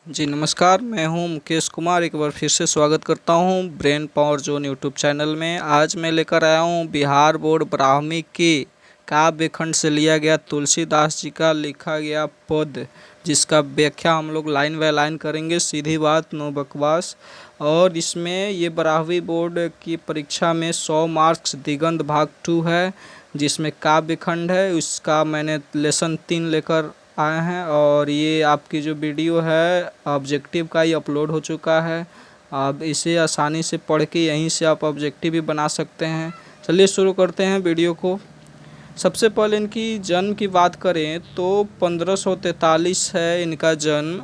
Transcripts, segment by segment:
जी नमस्कार, मैं हूं मुकेश कुमार। एक बार फिर से स्वागत करता हूं brain power zone YouTube channel में। आज मैं लेकर आया हूं बिहार बोर्ड ब्राह्मी के काव्य खंड से लिया गया तुलसीदास जी का लिखा गया पद, जिसका व्याख्या हम लोग लाइन बाय लाइन करेंगे, सीधी बात नो बकवास। और इसमें ये ब्राह्मी बोर्ड की परीक्षा में 100 मार्क्स दिगंत भाग 2 है, जिसमें काव्य खंड है। उसका मैंने लेसन 3 लेकर आए हैं और ये आपकी जो वीडियो है ऑब्जेक्टिव का ही अपलोड हो चुका है। आप इसे आसानी से पढ़ के यहीं से आप ऑब्जेक्टिव भी बना सकते हैं। चलिए शुरू करते हैं वीडियो को। सबसे पहले इनकी जन्म की बात करें तो 1543 है इनका जन्म,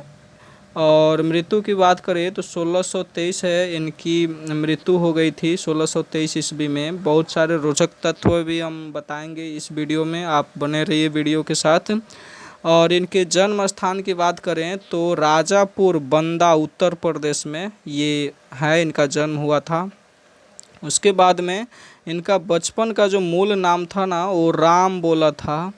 और मृत्यु की बात करें तो 1623 है इनकी मृत्यु हो गई थी 1623 ईस्वी में। बहुत सारे रोचक तत्व भी हम बताएंगे इस वीडियो में, आप बने रहिए वीडियो के साथ। और इनके जन्म स्थान की बात करें तो राजापुर बंदा उत्तर प्रदेश में ये है, इनका जन्म हुआ था। उसके बाद में इनका बचपन का जो मूल नाम था ना वो राम बोला था।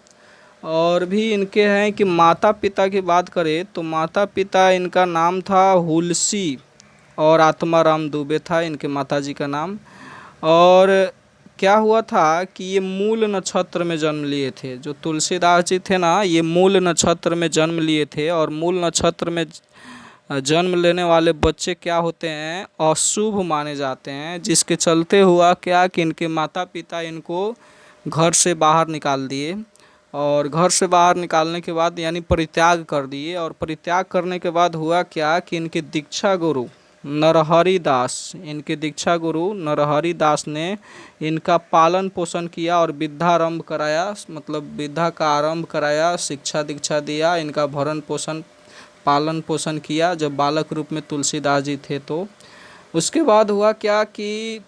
और भी इनके हैं कि माता पिता की बात करें तो माता पिता इनका नाम था हुलसी और आत्माराम दुबे था इनके माताजी का नाम। और क्या हुआ था कि ये मूल नक्षत्र में जन्म लिए थे। जो तुलसीदास जी थे ना, ये मूल नक्षत्र में जन्म लिए थे, और मूल नक्षत्र में जन्म लेने वाले बच्चे क्या होते हैं, अशुभ माने जाते हैं। जिसके चलते हुआ क्या कि इनके माता पिता इनको घर से बाहर निकाल दिए, और घर से बाहर निकालने के बाद यानी परित्याग कर दिए। और परित्याग करने के बाद हुआ क्या कि इनके दीक्षा गुरु नरहरि दास, इनके दीक्षा गुरु नरहरि दास ने इनका पालन पोषण किया और विद्यारंभ कराया, मतलब विद्या का आरंभ कराया, शिक्षा दीक्षा दिया, इनका भरण पोषण पालन पोषण किया जब बालक रूप में तुलसीदास जी थे। तो उसके बाद हुआ क्या कि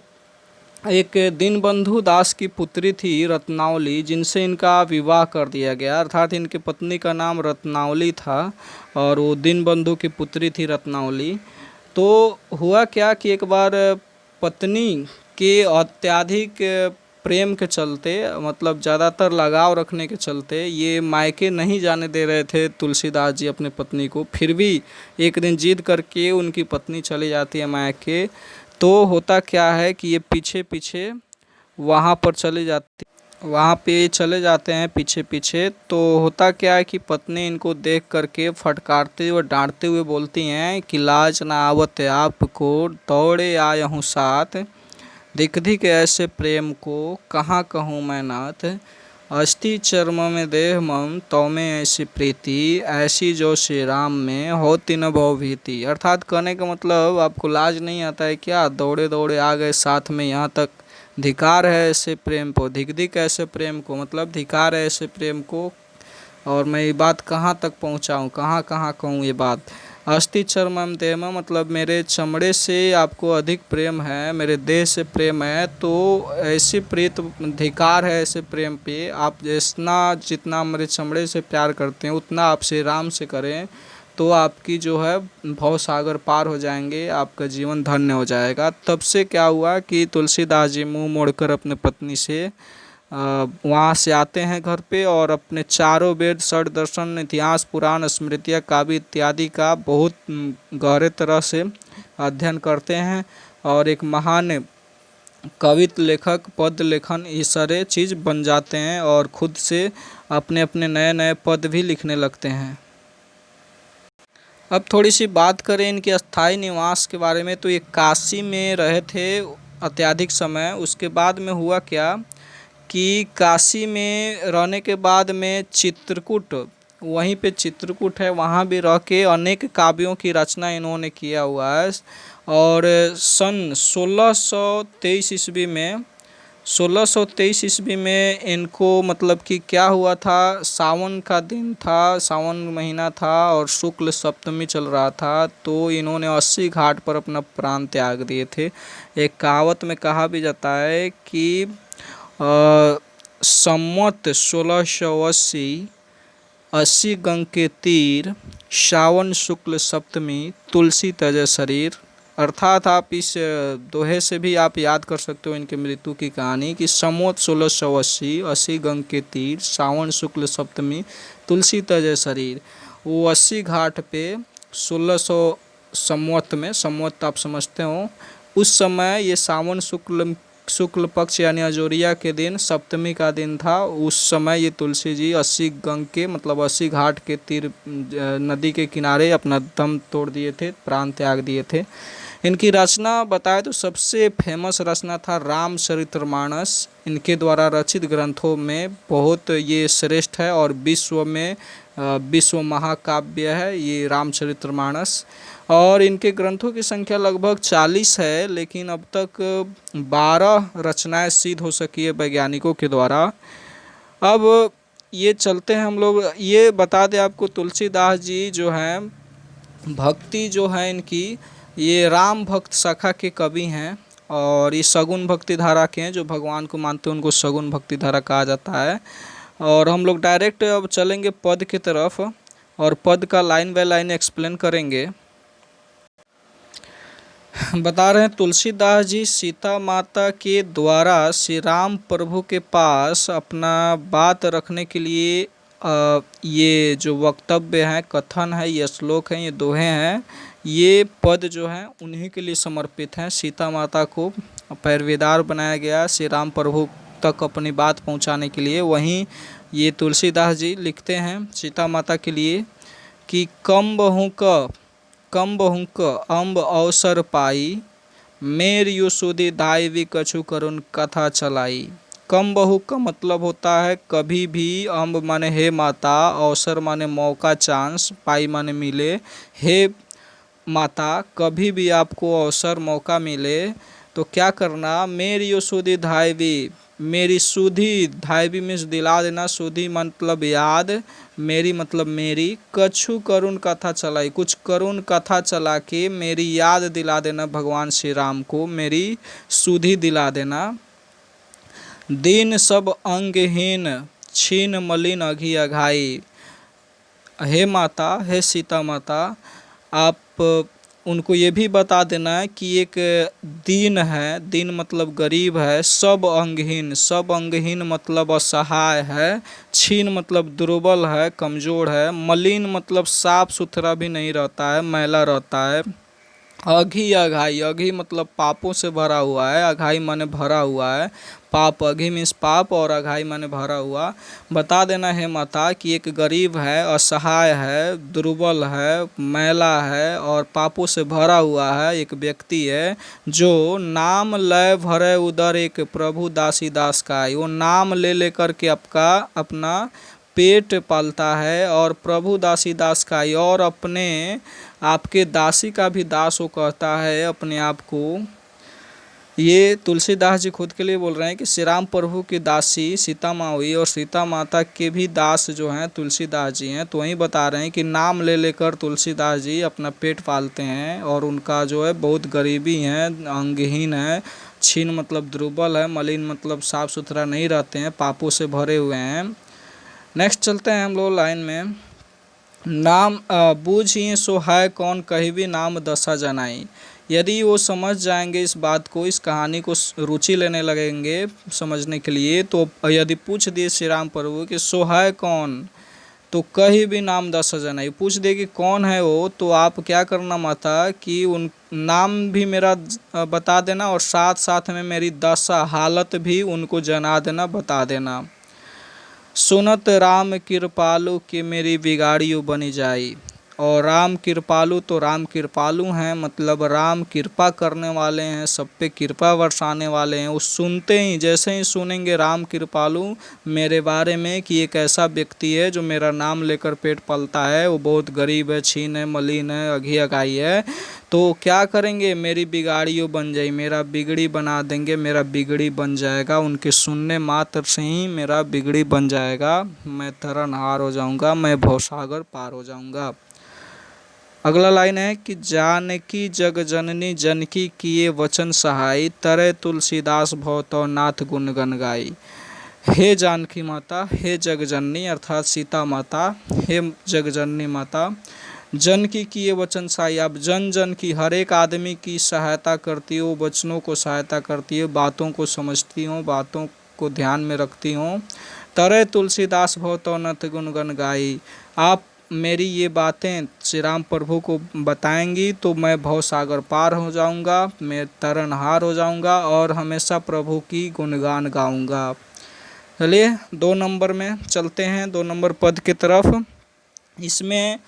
एक दीनबंधु दास की पुत्री थी रत्नावली, जिनसे इनका विवाह कर दिया गया। अर्थात इनकी पत्नी का नाम रत्नावली था और वो दीनबंधु की पुत्री थी रत्नावली। तो हुआ क्या कि एक बार पत्नी के अत्यधिक प्रेम के चलते, मतलब ज़्यादातर लगाव रखने के चलते, ये मायके नहीं जाने दे रहे थे तुलसीदास जी अपने पत्नी को। फिर भी एक दिन जिद करके उनकी पत्नी चली जाती है मायके। तो होता क्या है कि ये पीछे पीछे वहाँ पर चले जाती, वहाँ पे चले जाते हैं पीछे पीछे। तो होता क्या है कि पत्नी इनको देख करके फटकारते हुए डांटते हुए बोलती हैं कि लाज ना आवत आपको, दौड़े आए हूँ साथ, दिख दिख ऐसे प्रेम को कहाँ कहूँ मैं नाथ, अस्थि चर्म में देह मम तो में ऐसी प्रीति, ऐसी जो श्री राम में होती न भव भीति। अर्थात कहने का मतलब, आपको लाज नहीं आता है क्या, दौड़े दौड़े आ गए साथ में यहाँ तक, धिकार है ऐसे प्रेम को, धिक धिक ऐसे प्रेम को, मतलब धिकार है ऐसे प्रेम को। और मैं ये बात कहाँ तक पहुँचाऊँ, कहाँ कहाँ कहूँ ये बात। अस्थि चर्मम देम, मतलब मेरे चमड़े से आपको अधिक प्रेम है, मेरे देह से प्रेम है। तो ऐसी प्रीत धिकार है ऐसे प्रेम पे, आप जितना मेरे चमड़े से प्यार करते हैं उतना आप श्री राम से करें, तो आपकी जो है भव सागर पार हो जाएंगे, आपका जीवन धन्य हो जाएगा। तब से क्या हुआ कि तुलसीदास जी मुंह मोड़कर अपने पत्नी से वहाँ से आते हैं घर पे, और अपने चारों वेद षड दर्शन इतिहास पुराण स्मृतियाँ काव्य इत्यादि का बहुत गहरे तरह से अध्ययन करते हैं, और एक महान कवित लेखक पद लेखन ये सारे चीज़ बन जाते हैं, और खुद से अपने अपने नए नए पद भी लिखने लगते हैं। अब थोड़ी सी बात करें इनके स्थायी निवास के बारे में, तो ये काशी में रहे थे अत्यधिक समय। उसके बाद में हुआ क्या कि काशी में रहने के बाद में चित्रकूट, वहीं पे चित्रकूट है, वहाँ भी रह के अनेक काव्यों की रचना इन्होंने किया हुआ है। और सन 1623 ईस्वी में 1623 ईस्वी में इनको, मतलब कि क्या हुआ था, सावन का दिन था, सावन महीना था और शुक्ल सप्तमी चल रहा था। तो इन्होंने 80 घाट पर अपना प्राण त्याग दिए थे। एक कहावत में कहा भी जाता है कि संवत 1680, 80 गंग के तीर, सावन शुक्ल सप्तमी, तुलसी तजे शरीर। अर्थात आप इस दोहे से भी आप याद कर सकते हो इनके मृत्यु की कहानी कि संवत 1680, 80 गंग के तीर, सावन शुक्ल सप्तमी, तुलसी तजे शरीर। वो 80 घाट पे 1600 संवत में, संवत आप समझते हो, उस समय ये सावन शुक्ल पक्ष यानी अजोरिया के दिन सप्तमी का दिन था। उस समय ये तुलसी जी 80 गंग के मतलब 80 घाट के तीर नदी के किनारे अपना दम तोड़ दिए थे, प्राण त्याग दिए थे। इनकी रचना बताए तो सबसे फेमस रचना था रामचरितमानस। इनके द्वारा रचित ग्रंथों में बहुत ये श्रेष्ठ है और विश्व में विश्व महाकाव्य है ये रामचरितमानस। और इनके ग्रंथों की संख्या लगभग 40 है, लेकिन अब तक 12 रचनाएं सिद्ध हो सकी है वैज्ञानिकों के द्वारा। अब ये चलते हैं हम लोग, ये बता दें आपको, तुलसीदास जी जो हैं, भक्ति जो है इनकी, ये राम भक्त शाखा के कवि हैं और ये सगुन भक्ति धारा के हैं। जो भगवान को मानते हैं उनको सगुन भक्ति धारा कहा जाता है। और हम लोग डायरेक्ट अब चलेंगे पद की तरफ और पद का लाइन बाय लाइन एक्सप्लेन करेंगे। बता रहे हैं तुलसीदास जी सीता माता के द्वारा श्री राम प्रभु के पास अपना बात रखने के लिए ये जो वक्तव्य हैं, कथन है, ये श्लोक हैं, ये दोहे हैं, ये पद जो हैं उन्हीं के लिए समर्पित हैं। सीता माता को पैरवीदार बनाया गया श्री राम प्रभु तक अपनी बात पहुंचाने के लिए। वहीं ये तुलसीदास जी लिखते हैं सीता माता के लिए कि कम बहुक अम्ब अवसर पाई, मेर यु सुधि दायवी कछु करुण कथा चलाई। कम बहु का मतलब होता है कभी भी, अम्ब माने हे माता, अवसर माने मौका चांस, पाई माने मिले। हे माता, कभी भी आपको अवसर मौका मिले तो क्या करना, मेरी यो सुधि धायवी, मेरी सुधि, धायवी मीन्स दिला देना, सुधि मतलब याद, मेरी मतलब मेरी, कछु करुण कथा चलाई, कुछ करुण कथा चला के मेरी याद दिला देना भगवान श्री राम को, मेरी सुधि दिला देना। दीन सब अंगहीन छीन मलिन अघी अघाई। हे माता, हे सीता माता, आप उनको ये भी बता देना है कि एक दीन है, दीन मतलब गरीब है, सब अंगहीन मतलब असहाय है, छीन मतलब दुर्बल है, कमज़ोर है, मलिन मतलब साफ सुथरा भी नहीं रहता है, मैला रहता है। अघी अघाई, अघी मतलब पापों से भरा हुआ है, अघाई माने भरा हुआ है, पाप, अघी मीन्स पाप और अघाई माने भरा हुआ। बता देना है माता कि एक गरीब है, असहाय है, दुर्बल है, मैला है और पापों से भरा हुआ है एक व्यक्ति है जो नाम लय भरे उदर एक प्रभु दासी दास का। वो नाम ले लेकर के आपका अपना पेट पालता है और प्रभु दासी दास का, और अपने आपके दासी का भी दास वो कहता है अपने आप को। ये तुलसीदास जी खुद के लिए बोल रहे हैं कि श्री राम प्रभु की दासी सीता माँ हुई और सीता माता के भी दास जो हैं तुलसीदास जी हैं। तो वहीं बता रहे हैं कि नाम ले लेकर तुलसीदास जी अपना पेट पालते हैं और उनका जो है बहुत गरीबी है, अंगहीन है, छीन मतलब दुर्बल है, मलिन मतलब साफ सुथरा नहीं रहते हैं, पापों से भरे हुए हैं। नेक्स्ट चलते हैं हम लोग लाइन में। नाम बूझिए सो है कौन कहीं भी नाम दशा जनाई। यदि वो समझ जाएंगे इस बात को, इस कहानी को रुचि लेने लगेंगे समझने के लिए, तो यदि पूछ दिए श्री राम प्रभु कि सो है कौन, तो कहीं भी नाम दशा जनाई, पूछ दे कि कौन है वो, तो आप क्या करना माता कि उन नाम भी मेरा बता देना और साथ साथ में मेरी दशा हालत भी उनको जना देना, बता देना। सुनत राम कृपालु कि मेरी बिगाड़ियों बनी जाई। और राम कृपालु तो राम कृपालु हैं, मतलब राम कृपा करने वाले हैं, सब पे कृपा बरसाने वाले हैं। वो सुनते ही, जैसे ही सुनेंगे राम कृपालु मेरे बारे में कि एक ऐसा व्यक्ति है जो मेरा नाम लेकर पेट पलता है, वो बहुत गरीब है, छीन है, मलिन है, अघी अघाई है, तो क्या करेंगे, मेरी बिगाड़ियों बन जाए, मेरा बिगड़ी बना देंगे, मेरा बिगड़ी बन जाएगा। उनके सुनने मात्र से ही मेरा बिगड़ी बन जाएगा, मैं तरनहार हो जाऊंगा, मैं भवसागर पार हो जाऊंगा। अगला लाइन है कि जानकी जग जननी जनकी किए वचन सहाय, तरे तुलसीदास भवतो नाथ गुण गन गाई। हे जानकी माता, हे जग जननी अर्थात सीता माता, हे जग जननी माता, जन की किए वचन सहाय, आप जन जन की, हर एक आदमी की सहायता करती हो, वचनों को सहायता करती हो, बातों को समझती हो, बातों को ध्यान में रखती हो। तरह तुलसीदास भवतो नथ गुण गन गाई, आप मेरी ये बातें श्री राम प्रभु को बताएंगी तो मैं भवसागर पार हो जाऊंगा, मैं तारनहार हो जाऊंगा और हमेशा प्रभु की गुणगान गाऊंगा। चलिए 2 नंबर में चलते हैं, 2 नंबर पद की तरफ। इसमें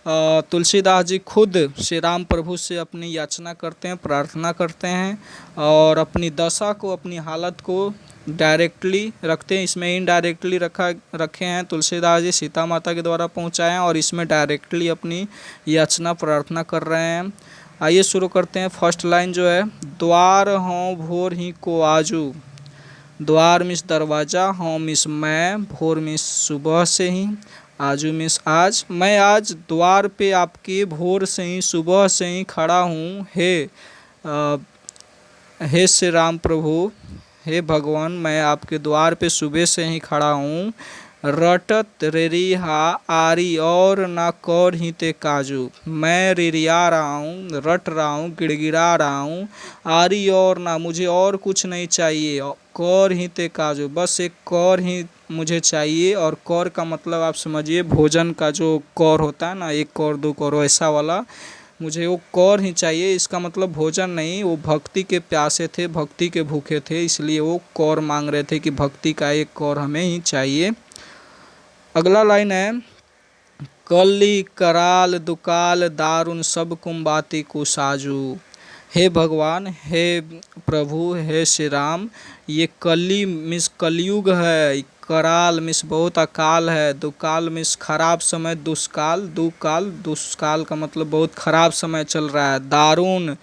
तुलसीदास जी खुद श्री राम प्रभु से अपनी याचना करते हैं, प्रार्थना करते हैं और अपनी दशा को, अपनी हालत को डायरेक्टली रखते हैं। इसमें इनडायरेक्टली रखे हैं तुलसीदास जी, सीता माता के द्वारा पहुंचाए हैं, और इसमें डायरेक्टली अपनी याचना प्रार्थना कर रहे हैं। आइए शुरू करते हैं। फर्स्ट लाइन जो है, द्वार हों भोर ही को आजू, द्वार मिस दरवाज़ा, हों मिस मैं, भोर मिस सुबह से ही, आजू मिस आज। मैं आज द्वार पे आपके भोर से ही, सुबह से ही खड़ा हूँ। हे श्री राम प्रभु, हे भगवान, मैं आपके द्वार पे सुबह से ही खड़ा हूँ। रटत रिरिहा आरी और ना कौर ही ते काजू, मैं रिरिया रहा हूँ, रट रहा हूँ, गिड़गिड़ा रहा हूँ। आरी और ना, मुझे और कुछ नहीं चाहिए। कौर ही ते काजू, बस एक कौर ही मुझे चाहिए। और कौर का मतलब आप समझिए भोजन का जो कौर होता है ना, 1 कौर 2 कौर ऐसा वाला, मुझे वो कौर ही चाहिए। इसका मतलब भोजन नहीं, वो भक्ति के प्यासे थे, भक्ति के भूखे थे, इसलिए वो कौर मांग रहे थे कि भक्ति का 1 कौर हमें ही चाहिए। अगला लाइन है, कली कराल दुकाल दारुन सब कुम्बाती को साजू। हे भगवान, हे प्रभु, हे श्री राम, ये कली मिस कलयुग है, कराल मिस बहुत अकाल है, दुकाल मिस खराब समय, दुष्काल, दुष्काल का मतलब बहुत खराब समय चल रहा है, दारुण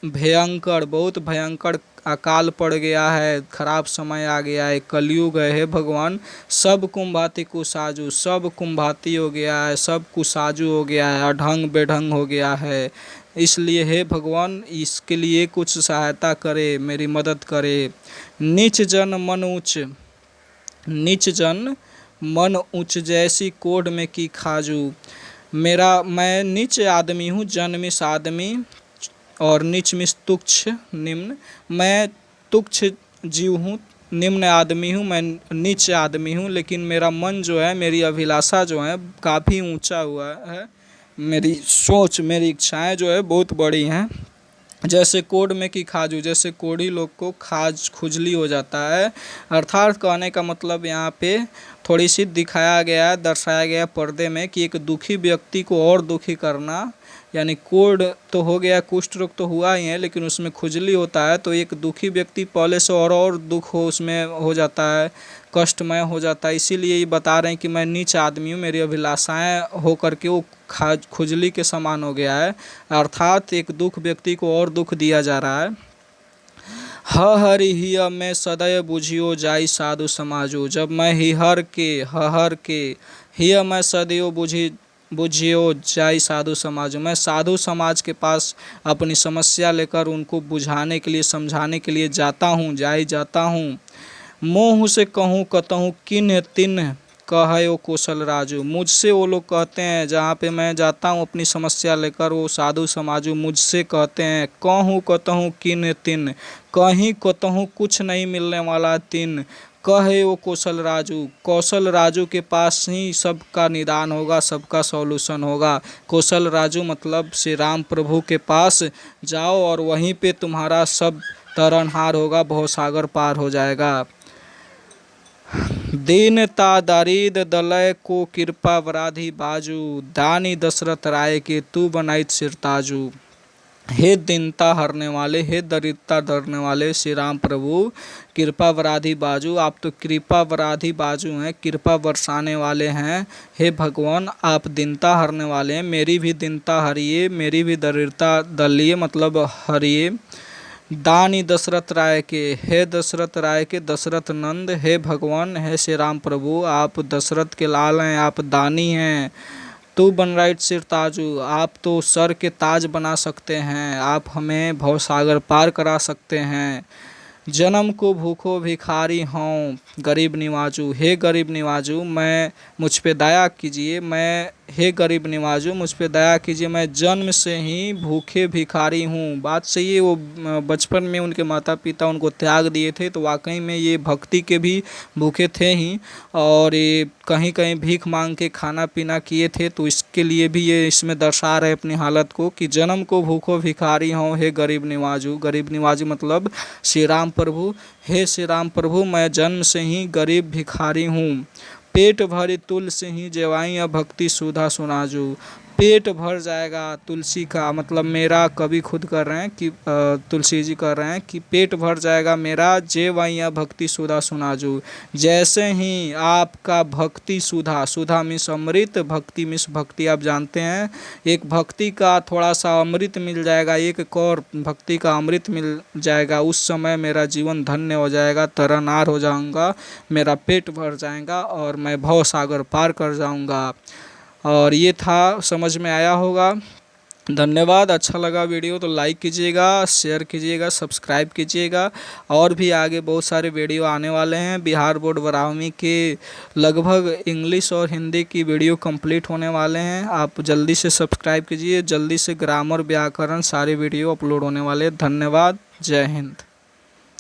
भयंकर, बहुत भयंकर अकाल पड़ गया है, खराब समय आ गया है, कलयुग है। हे भगवान, सब कुम्भाती कुसाजू, सब कुम्भाती हो गया है, सब कुसाजू हो गया है, अढंग बेढंग हो गया है। इसलिए हे भगवान, इसके लिए कुछ सहायता करे, मेरी मदद करे। नीच जन मन ऊँच, नीच जन मन ऊँच जैसी कोढ़ में की खाजू। मैं नीच आदमी हूँ, जन्मिस आदमी, और नीच मिस तुच्छ निम्न, मैं तुच्छ जीव हूँ, निम्न आदमी हूँ, मैं नीच आदमी हूँ, लेकिन मेरा मन जो है, मेरी अभिलाषा जो है काफ़ी ऊंचा हुआ है, मेरी सोच, मेरी इच्छाएं जो है बहुत बड़ी हैं। जैसे कोढ़ में की खाजू, जैसे कोढ़ी लोग को खाज खुजली हो जाता है। अर्थात कहने का मतलब यहाँ पे थोड़ी सी दिखाया गया है, दर्शाया गया पर्दे में कि एक दुखी व्यक्ति को और दुखी करना, यानी कोढ़ तो हो गया, कुष्ठ रोग तो हुआ ही है, लेकिन उसमें खुजली होता है, तो एक दुखी व्यक्ति पहले से और दुख हो उसमें हो जाता है, कष्टमय हो जाता है। इसीलिए ये बता रहे हैं कि मैं नीच आदमी हूँ, मेरी अभिलाषाएं हो करके वो खुजली के समान हो गया है। अर्थात एक दुख व्यक्ति को और दुख दिया जा रहा है। हरि हिय मैं सदैव बुझियो जाई साधु समाजो, जब मैं हर के हिय मैं सदैव बुझियो जाई साधु समाज, मैं साधु समाज के पास अपनी समस्या लेकर उनको बुझाने के लिए, समझाने के लिए जाता हूँ। मोह से कहूँ कतहूँ किन्ह तिन्ह कहो कौशल राजू, मुझसे वो लोग कहते हैं, जहाँ पे मैं जाता हूँ अपनी समस्या लेकर, वो साधु समाजू मुझसे कहते हैं, कहूँ कतहूँ किन्ह तिन्ह, कहीं कतहूँ कुछ नहीं मिलने वाला तिन्ह, कहे वो कौशल राजू के पास ही सबका निदान होगा, सबका सॉल्यूशन होगा। कौशल राजू मतलब श्री राम प्रभु के पास जाओ और वहीं पे तुम्हारा सब तारनहार होगा, भवसागर पार हो जाएगा। दीनता दारिद दलय को कृपा वराधि बाजू, दानी दशरथ राय के तू बनाइत सिरताजू। हे दीनता हरने वाले, हे दरिद्रता धरने वाले श्री राम प्रभु, कृपा वराधि बाजू, आप तो कृपा वराधि बाजू हैं, कृपा बरसाने वाले हैं। हे भगवान, आप दीनता हरने वाले हैं, मेरी भी दीनता हरिए, मेरी भी दरिद्रता दलिए, मतलब हरिए। दानी दशरथ राय के, हे दशरथ राय के दशरथ नंद, हे भगवान, हे श्री राम प्रभु, आप दशरथ के लाल हैं, आप दानी हैं। तू बन राइट सिर ताजू, आप तो सर के ताज बना सकते हैं, आप हमें भवसागर पार करा सकते हैं। जन्म को भूखो भिखारी हों गरीब निवाजू, हे गरीब निवाजू, मैं मुझ पे दया कीजिए, मैं हे गरीब निवाजो मुझ पे दया कीजिए, मैं जन्म से ही भूखे भिखारी हूँ। बात सही है, वो बचपन में उनके माता पिता उनको त्याग दिए थे, तो वाकई में ये भक्ति के भी भूखे थे ही, और ये कहीं कहीं भीख मांग के खाना पीना किए थे। तो इसके लिए भी ये इसमें दर्शा रहे अपनी हालत को कि जन्म को भूखो भिखारी हों हे गरीब निवाजू। गरीब निवाजू मतलब श्री राम प्रभु। हे श्री राम प्रभु, मैं जन्म से ही गरीब भिखारी हूँ। पेट भरी तुलसी ही जेवाई या भक्ति सुधा सुनाजू। पेट भर जाएगा तुलसी का, मतलब मेरा कवि खुद कर रहे हैं कि तुलसी जी कर रहे हैं कि पेट भर जाएगा मेरा जेवाइया भक्ति सुधा सुनाजू। जैसे ही आपका भक्ति सुधा, सुधा मिस अमृत, भक्ति मिस भक्ति, आप जानते हैं एक भक्ति का थोड़ा सा अमृत मिल जाएगा, एक और भक्ति का अमृत मिल जाएगा, उस समय मेरा जीवन धन्य हो जाएगा, तरनार हो जाऊंगा, मेरा पेट भर जाएगा और मैं भव सागर पार कर जाऊंगा। और ये था, समझ में आया होगा। धन्यवाद। अच्छा लगा वीडियो तो लाइक कीजिएगा, शेयर कीजिएगा, सब्सक्राइब कीजिएगा। और भी आगे बहुत सारे वीडियो आने वाले हैं। बिहार बोर्ड 12वीं के लगभग इंग्लिश और हिंदी की वीडियो कंप्लीट होने वाले हैं। आप जल्दी से सब्सक्राइब कीजिए, जल्दी से ग्रामर व्याकरण सारे वीडियो अपलोड होने वाले हैं। धन्यवाद। जय हिंद।